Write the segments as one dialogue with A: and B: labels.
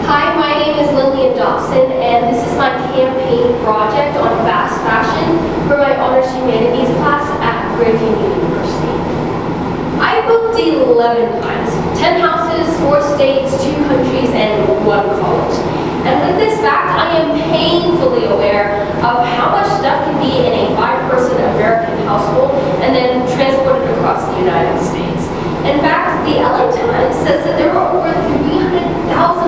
A: Hi, my name is Lillian Dobson, and this is my campaign project on fast fashion for my Honors Humanities class at Grand Canyon University. I moved 11 times, 10 houses, 4 states, 2 countries, and 1 college. And with this fact, I am painfully aware of how much stuff can be in a 5-person American household and then transported across the United States. In fact, the LA Times says that there are over 300,000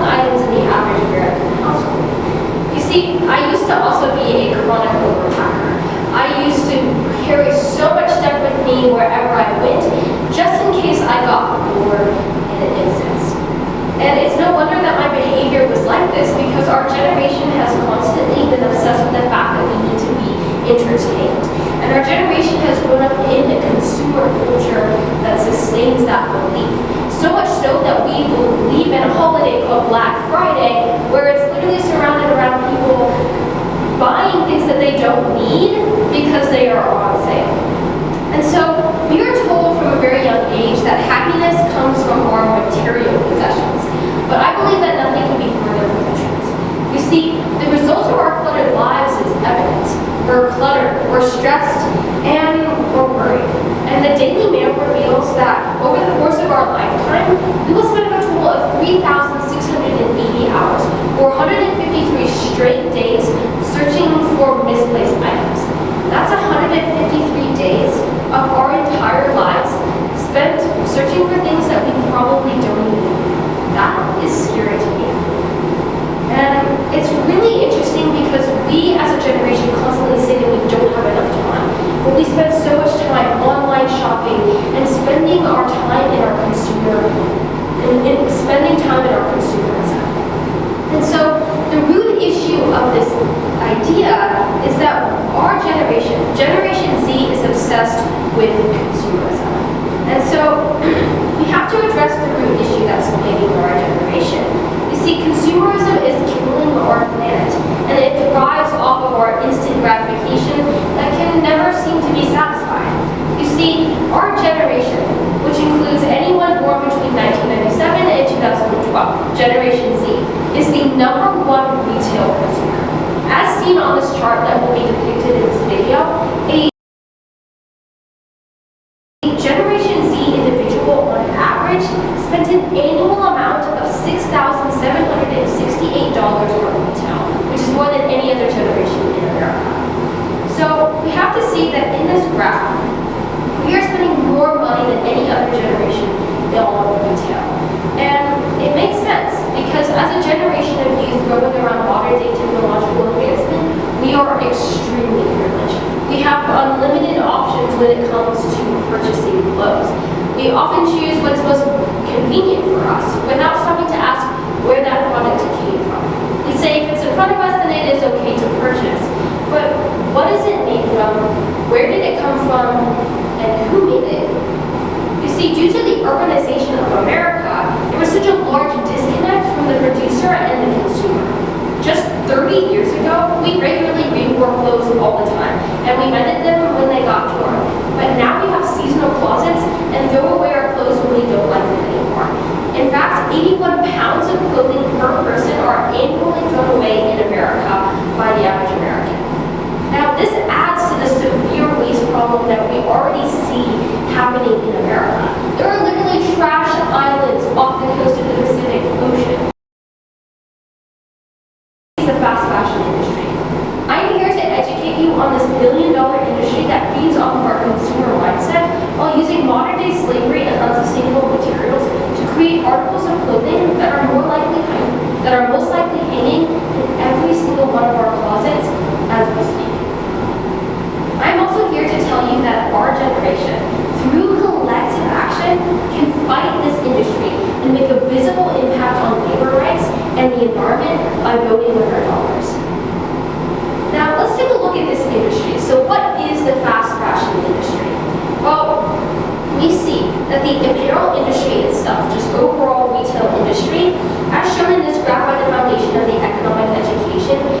A: items in the average American household. You see, I used to also be a chronic overpacker. I used to carry so much stuff with me wherever I went, just in case I got bored in an instance. And it's no wonder that my behavior was like this, because our generation has constantly been obsessed with the fact that we need to be entertained. And our generation has grown up in a consumer culture that sustains that belief. So much so that we believe in a holiday called Black Friday, where it's literally surrounded around people buying things that they don't need because they are on sale. And so we are told from a very young age that happiness comes from our material possessions. But I believe that nothing can be further from the truth. You see, the result of our cluttered lives is evident. We're cluttered, we're stressed, and we're worried. And the Daily Mail reveals that over the course of our lifetime, we will spend a total of 3,680 hours, or 153 straight days, searching for misplaced items. That's 153 days of our entire lives spent searching for things that we probably don't even need. That is scary to me. And it's really interesting because we as a generation constantly say that we don't have enough time. But we spend so much time online shopping and spending our time in our consumerism. And so the root issue of this idea is that our generation, Generation Z, is obsessed with consumerism. And so we have to address the root issue that's plaguing our generation. You see, consumerism is killing our planet, and it thrives off of our instant gratification that can never seem to be satisfied. You see, our generation, which includes anyone born between 1997 and 2012, Generation Z, is the #1 retail consumer. As seen on this chart that will be depicted in this video, a Generation Z individual on average spent an annual amount of $6,768 on retail, which is more than any other generation in America. So we have to see that in this graph, we are spending more money than any other generation on retail. And it makes sense, because as a generation of youth growing around modern-day technological advancement, we are extremely privileged. We have unlimited options when it comes to purchasing clothes. We often choose what is most convenient for us without stopping to ask where that product came from. We say if it's in front of us, then it is okay to purchase. But what is it made from? Where did it come from? And who made it? You see, due to the urbanization of America, there was such a large disconnect from the producer and the consumer. Just 30 years ago, we regularly rewore clothes all the time, and we mended them when they got torn. But now we have seasonal closets and throw away our clothes when we don't like them anymore. In fact, 81 pounds of clothing per person are annually thrown away in America by the average American. Now, this adds to the severe waste problem that we already see happening in America. There are literally trash islands off the coast of the Pacific Ocean. The fast fashion industry. I'm here to educate you on this billion-dollar industry that feeds off of our consumer mindset while using modern-day slavery and unsustainable materials to create articles of clothing that are most likely hanging in every single one of our closets as we speak. I'm also here to tell you that our generation, through collective action, can fight this industry and make a visible impact on labor rights and the environment by voting with our dollars. Now, let's take a look at this industry. So what is the fast fashion industry? Well, we see that the apparel industry itself, just overall retail industry, as shown in this graph by the Foundation of the Economic Education,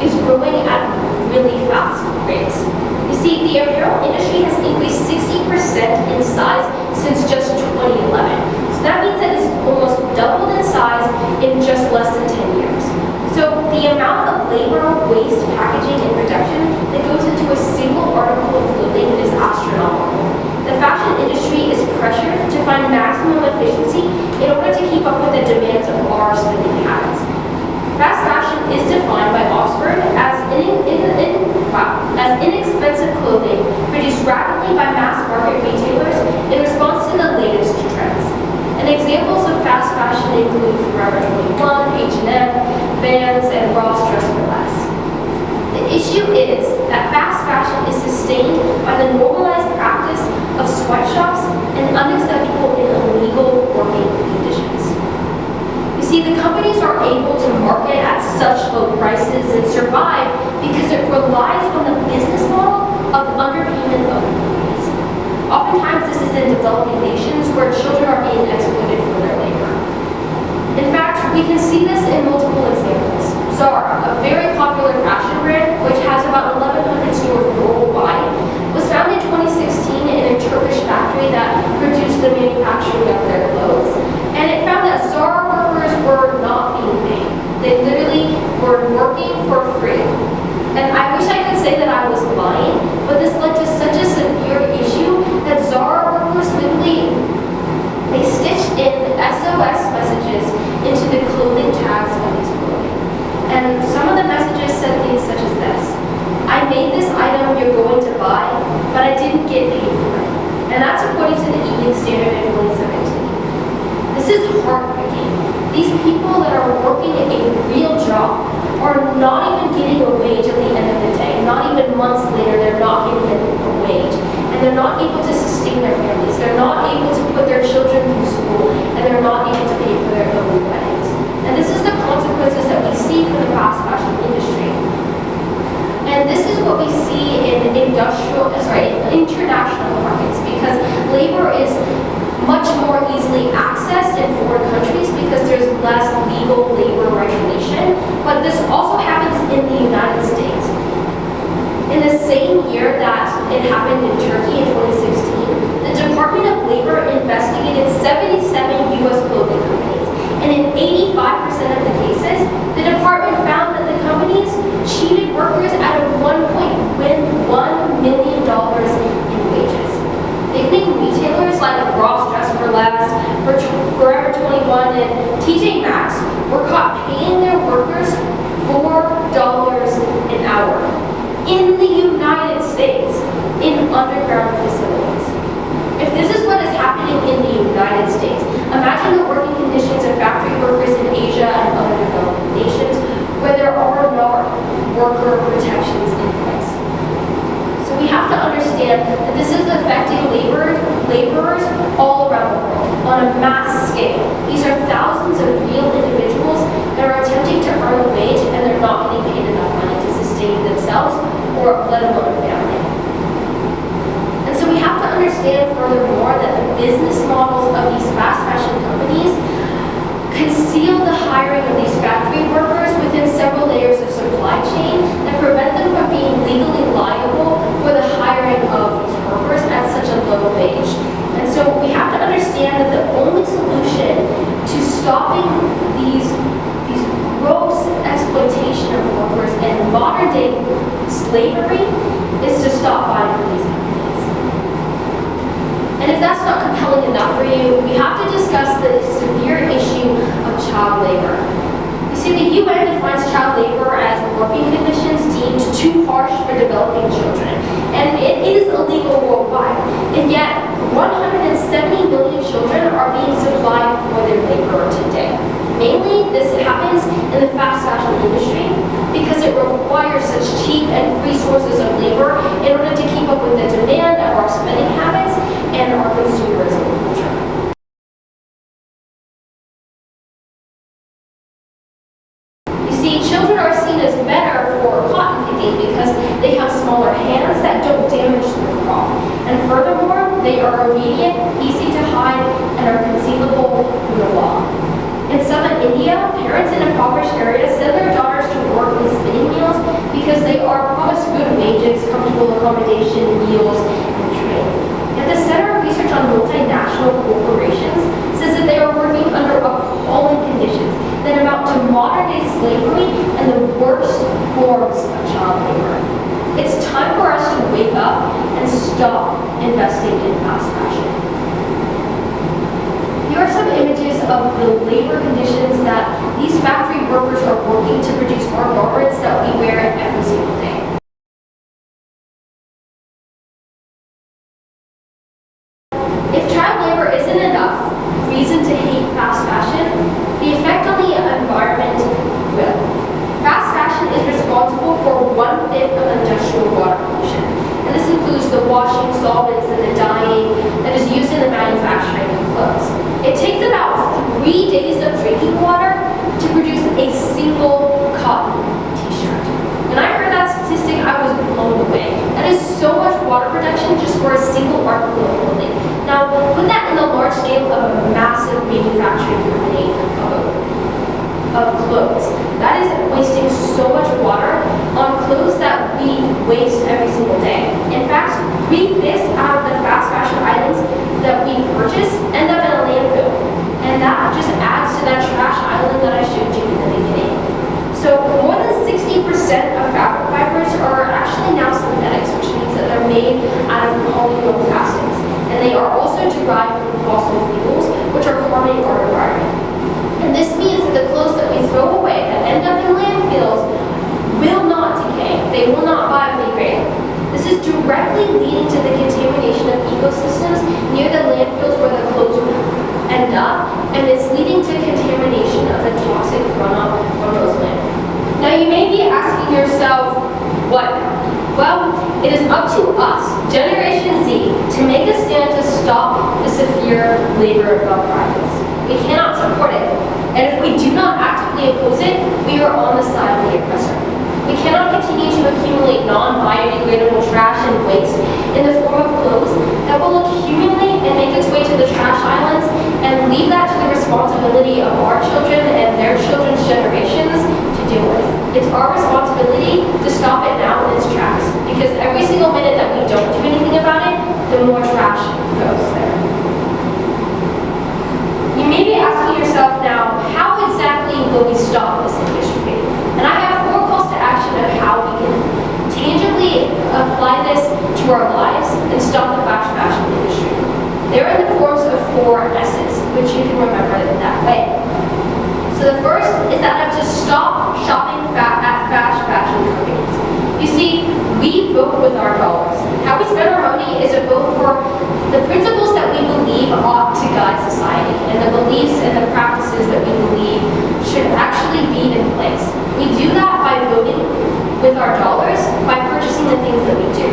A: is growing at really fast rates. You see, the apparel industry has increased 60% in size since just 2011. So that means that it's almost double the amount of labor, waste, packaging, and production that goes into a single article of clothing is astronomical. The fashion industry is pressured to find maximum efficiency in order to keep up with the demands of our spending habits. Fast fashion is defined by Oxford as inexpensive clothing produced rapidly by mass market retailers in response to the latest trends. And examples of fast fashion include Forever 21, H&M, Vans, and Ross Dress for Less. The issue is that fast fashion is sustained by the normalized practice of sweatshops and unacceptable and illegal working conditions. You see, the companies are able to market at such low prices and survive because it relies on the business model of underpayment of employees. Oftentimes, this is in developing nations where children are being exploited for their labor. In fact, we can see this in multiple examples. Zara, a very popular fashion brand, which has about 1,100 stores worldwide, was founded in 2016 in a Turkish factory that produced the manufacturing of their clothes. And it found that Zara workers were not being paid. They literally were working for free. And I wish I could say that I was lying, but this led to such a severe issue that Zara workers literally, they stitched in SOS messages into the clothing tags of these clothing. And some of the messages said things such as this: I made this item you're going to buy, but I didn't get paid for it. And that's according to the EU standard in 2017. This is heartbreaking. These people that are working a real job are not even getting a wage at the end of the day. Not even months later, they're not getting a wage. And they're not able to sustain their families. They're not able to put their children through school. And they're not able to pay for their own weddings. And this is the consequences that we see from the fast fashion industry. And this is what we see in international markets, because labor is much more easily accessed in foreign countries because there's less legal labor regulation. But this also happens in the United States. In the same year that it happened in Turkey in 2016, the Department of Labor investigated 77 U.S. clothing companies. And in 85% of the cases, the department found that the companies cheated workers out of $1.1 million in wages. Big name retailers like Ross Dress for Less, Forever 21, and TJ Maxx were caught paying their workers $4 an hour in the United States in underground facilities. If this is what is happening in the United States, imagine the working conditions of factory workers in Asia and other developing nations where there are no worker protections in place. So we have to understand that this is affecting laborers all around the world on a mass scale. These are thousands of real individuals that are attempting to earn a wage and they're not getting paid enough money to sustain themselves or let alone a family. And so we have to understand furthermore that the business models of these fast fashion companies conceal the hiring of these factory workers within several layers of supply chain that prevent them from being legally liable for the hiring of these workers at such a low wage. And so we have to understand that the only solution to stopping these gross exploitation of workers and modern day slavery is to stop buying from these companies. And if that's not compelling enough for you, we have to discuss the severe issue of child labor. You see, the UN defines child labor as working conditions deemed too harsh for developing children. And it is illegal worldwide. And yet, 170 million children are being supplied for their labor today. Mainly, this happens in the fast fashion industry because it requires such cheap and free sources of labor in order to keep up with the demand of our spending habits and our consumerism culture. You see, children are seen as better for cotton picking because they have smaller hands that don't damage the crop. And furthermore, they are immediate, easy to hide, and are concealable from the law. In southern India, parents in impoverished areas send their daughters to work in spinning mills because they are promised good wages, comfortable accommodation, meals, and training. Yet the Center of Research on Multinational Corporations says that they are working under appalling conditions that amount to modern-day slavery and the worst of the labor conditions that these factory workers are working to produce our garments that we wear every single day. If child labor isn't enough reason to hate fast fashion, the effect on the environment will. Fast fashion is responsible for 1/5 of industrial water pollution, and this includes the washing solvents and the dyeing that is used in the manufacturing of clothes. It takes about 3 days of drinking water to produce a single cotton t-shirt. When I heard that statistic, I was blown away. That is so much water production just for a single article of clothing. Now, put that in the large scale of a massive manufacturing company of clothes. That is wasting so much water on clothes that we waste every single day. In fact, 3/5 out of the fast fashion items that we purchase end up in a landfill. And that just adds to that trash island that I showed you in the beginning. So more than 60% of fabric fibers are actually now synthetics, which means that they're made out of polymer plastics. And they are also derived from fossil fuels, which are harming our environment. And this means that the clothes that we throw away that end up in landfills will not decay. They will not biodegrade. This is directly leading to the contamination of ecosystems near the landfills where the clothes end up, and it's leading to contamination of the toxic runoff from those landfills. Now you may be asking yourself, what now? Well, it is up to us, Generation Z, to make a stand to stop the severe labor malpractice. We cannot support it, and if we do not actively oppose it, we are on the side of the oppressor. We cannot continue to accumulate non-biodegradable trash and waste in the form of clothes that will accumulate and make its way to the trash islands and leave that to the responsibility of our children and their children's generations to deal with. It's our responsibility to stop it now in its tracks, because every single minute that we don't do anything about it, the more trash goes there. You may be asking yourself now, how exactly will we stop this industry? And I have 4 calls to action of how we can tangibly apply this to our lives and stop the fast fashion industry. They're in the forms of 4 S's, which you can remember in that way. So the first is that I have to stop shopping at fast fashion companies. You see, we vote with our dollars. How we spend our money is a vote for the principles that we believe ought to guide society, and the beliefs and the practices that we believe should actually be in place. We do that by voting with our dollars, by purchasing the things that we do.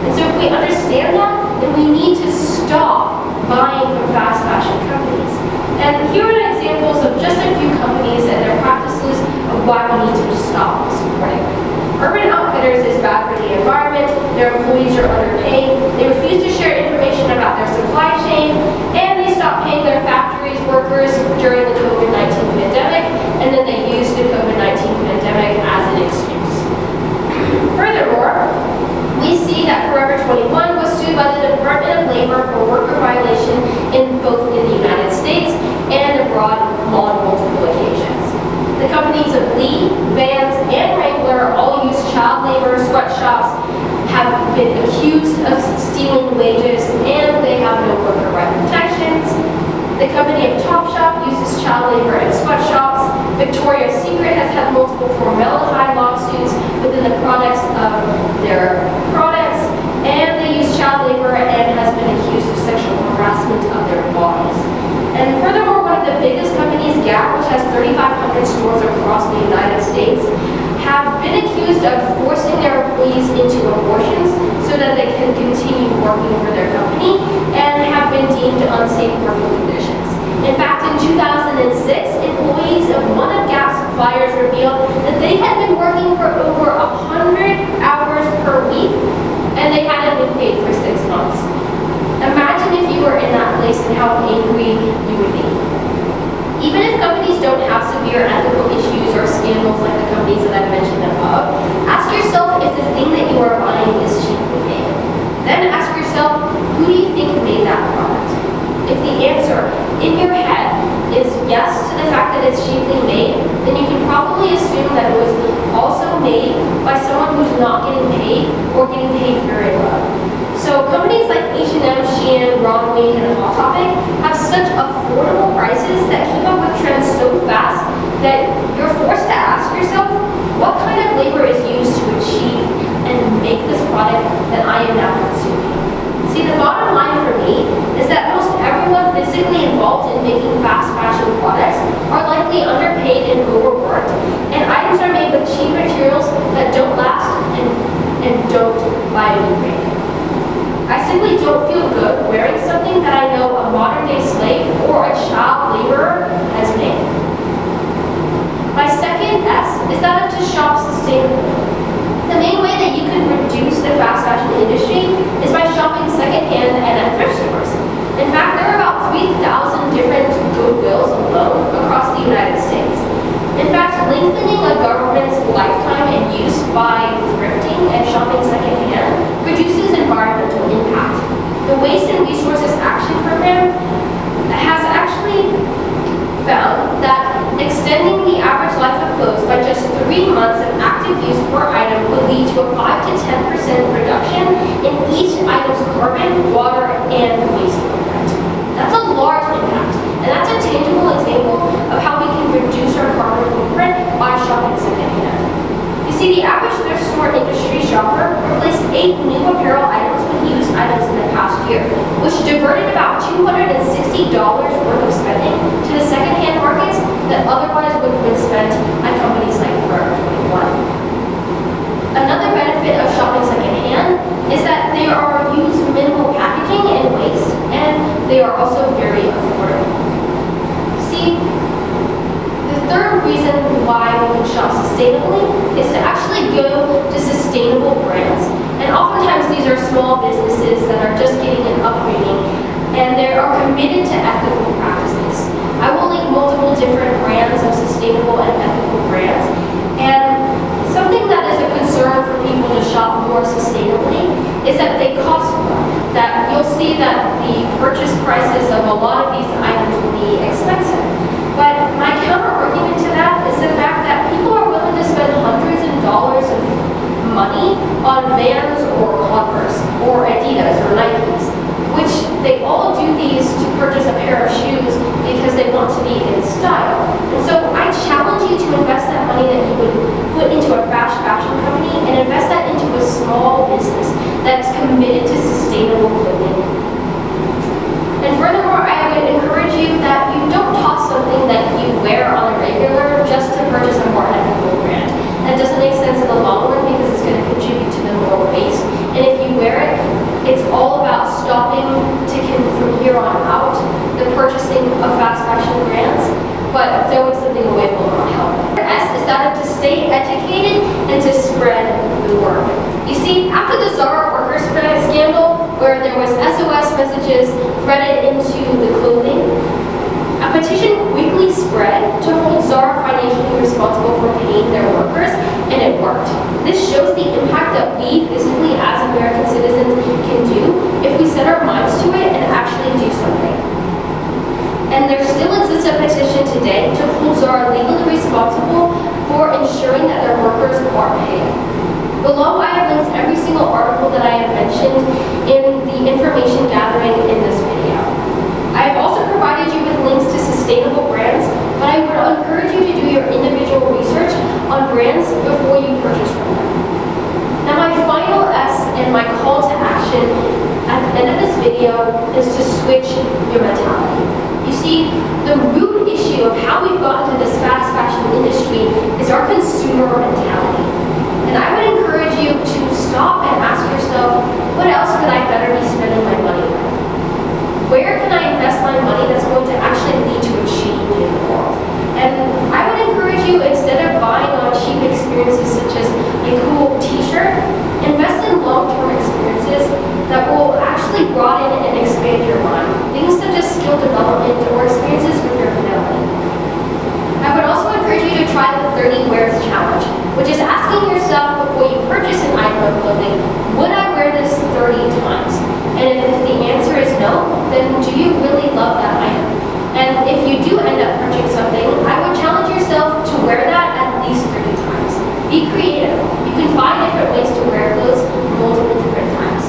A: And so if we understand that, then we need to stop buying from fast fashion companies. And here are examples of just a few companies and their practices of why we need to stop supporting them. Urban Outfitters is bad for the environment, their employees are underpaid, they refuse to share information about their supply chain, and they stopped paying their factories workers during the COVID-19 pandemic, and then they used the COVID-19 pandemic as an excuse. Furthermore, we see that Forever 21 was sued by the Department of Labor for worker violation in both in the United States and abroad on multiple occasions. The companies of Lee, Vans, and Wrangler all use child labor. Sweatshops have been accused of stealing wages, and they have no worker right protections. The company of Topshop uses child labor in sweatshops. Victoria's Secret has had multiple formaldehyde lawsuits within the products of their products, and they use child labor and has been accused of sexual harassment of their models. And furthermore, one of the biggest companies, Gap, which has 3,500 stores across the United States, have been accused of forcing their employees into abortions so that they can continue working for their company, and have been deemed unsafe working conditions. In fact, in 2006, employees of one of Gap's suppliers revealed that they had been working for over 100 hours per week, and they hadn't been paid for 6 months. Imagine if you were in that place and how angry you would be. Even if companies don't have severe ethical issues or scandals like the companies that I've mentioned above, ask yourself if the thing that you are buying is cheaply made. Then ask yourself, who do you think made that product? If the answer in your head is yes to the fact that it's cheaply made, then you can probably assume that it was also made by someone who's not getting paid or getting paid very low. So companies like H&M, Shein, Runway, and Hot Topic have such affordable prices that keep up with trends so fast that you're forced to ask yourself, what kind of labor is used to achieve and make this product that I am now consuming? See, the bottom line for me is that most everyone physically involved in making fast fashion products are likely underpaid and overworked, and items are made with cheap materials that don't last and don't biodegrade. I simply don't feel good wearing something that I know a modern-day slave or a child laborer has made. My second S is that of to shop sustainably. The main way that you can reduce the fast fashion industry is by shopping secondhand and at thrift stores. In fact, there are about 3,000 different Goodwills alone across the United States. In fact, lengthening a government's lifetime in use by thrifting and shopping secondhand reduces environmental impact. The Waste and Resources Action Program has actually found that extending the average life of clothes by just 3 months of active use per item will lead to a 5 to 10% reduction in each item's carbon, water, and waste footprint. That's a large impact, and that's a tangible example of how we can reduce our carbon footprint by shopping secondhand. You see, the average thrift store industry shopper replaced 8 new apparel items with used items in the past year, which diverted about $260 worth of spending to the secondhand markets that otherwise would have been spent at companies like Forever 21. Another benefit of shopping secondhand is that they are used minimal packaging and waste, and they are also very affordable. See, the third reason why we can shop sustainably is to actually go to sustainable brands. And oftentimes these are small businesses that are just getting an upbringing, and they are committed to ethical practices. I will link multiple different brands of sustainable and ethical brands. And something that is a concern for people to shop more sustainably is that they cost more. That you'll see that the purchase prices of a lot of these items will be expensive. But my counter argument to that is the fact that people are willing to spend hundreds of dollars of money on Vans or Converse or Adidas or Nikes, which they all do these to purchase a pair of shoes because they want to be in style. And so I challenge you to invest that money that you would put into a fast fashion company and invest that into a small business that's committed to sustainable clothing. And furthermore, I would encourage you that you don't toss something that you wear on a regular just to purchase a more ethical brand. That doesn't make sense in the long run because it's going to contribute to the more waste. And if you wear it, it's all about stopping from here on out the purchasing of fast fashion brands, but throwing something away will not help. The S is that of to stay educated and to spread the word. You see, after the Zara worker scandal, where there was SOS messages threaded into the clothing, a petition quickly spread to hold Zara financially responsible for paying their workers, and it worked. This shows the impact that we physically as American citizens can do if we set our minds to it and actually do something. And there still exists a petition today to hold Zara legally responsible for ensuring that their workers are paid. Below, I have linked every single article that I have mentioned in the information gathering in this video. I have also provided you with links to sustainable brands, but I would encourage you to do your individual research on brands before you purchase from them. Now, my final S and my call to action at the end of this video is to switch your mentality. You see, the root issue of how we've gotten to this fast fashion industry is our consumer mentality. And I would encourage you to stop and ask yourself, what else could I better be spending my money with? Where can I invest my money that's going to actually lead to a change in the world? And I would encourage you, instead of buying on cheap experiences such as a cool t-shirt, invest in long-term experiences that will actually broaden and expand your mind. Things such as skill development or experiences with your family. I would also encourage you to try the 30 Wears Challenge, which is asking yourself before you purchase an item of clothing, would I wear this 30 times? And if the answer is no, then do you really love that item? And if you do end up purchasing something, I would challenge yourself to wear that at least 30 times. Be creative. You can find different ways to wear clothes multiple different times.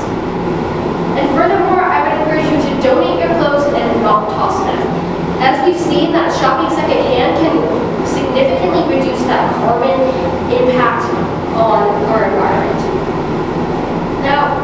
A: that shopping secondhand can significantly reduce that carbon impact on our environment. Now,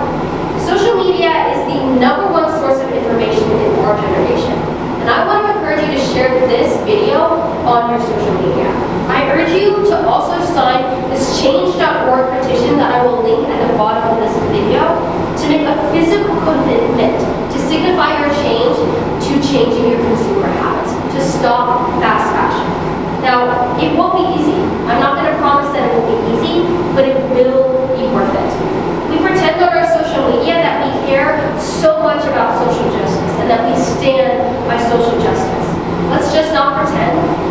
A: social media is the #1 source of information in our generation. And I want to encourage you to share this video on your social media. I urge you to also sign this change.org petition that I will link at the bottom of this video to make a physical commitment to signify your change to changing your consumer habits, to stop fast fashion. Now, it won't be easy. I'm not going to promise that it will be easy, but it will be worth it. We pretend on our social media that we care so much about social justice and that we stand by social justice. Let's just not pretend.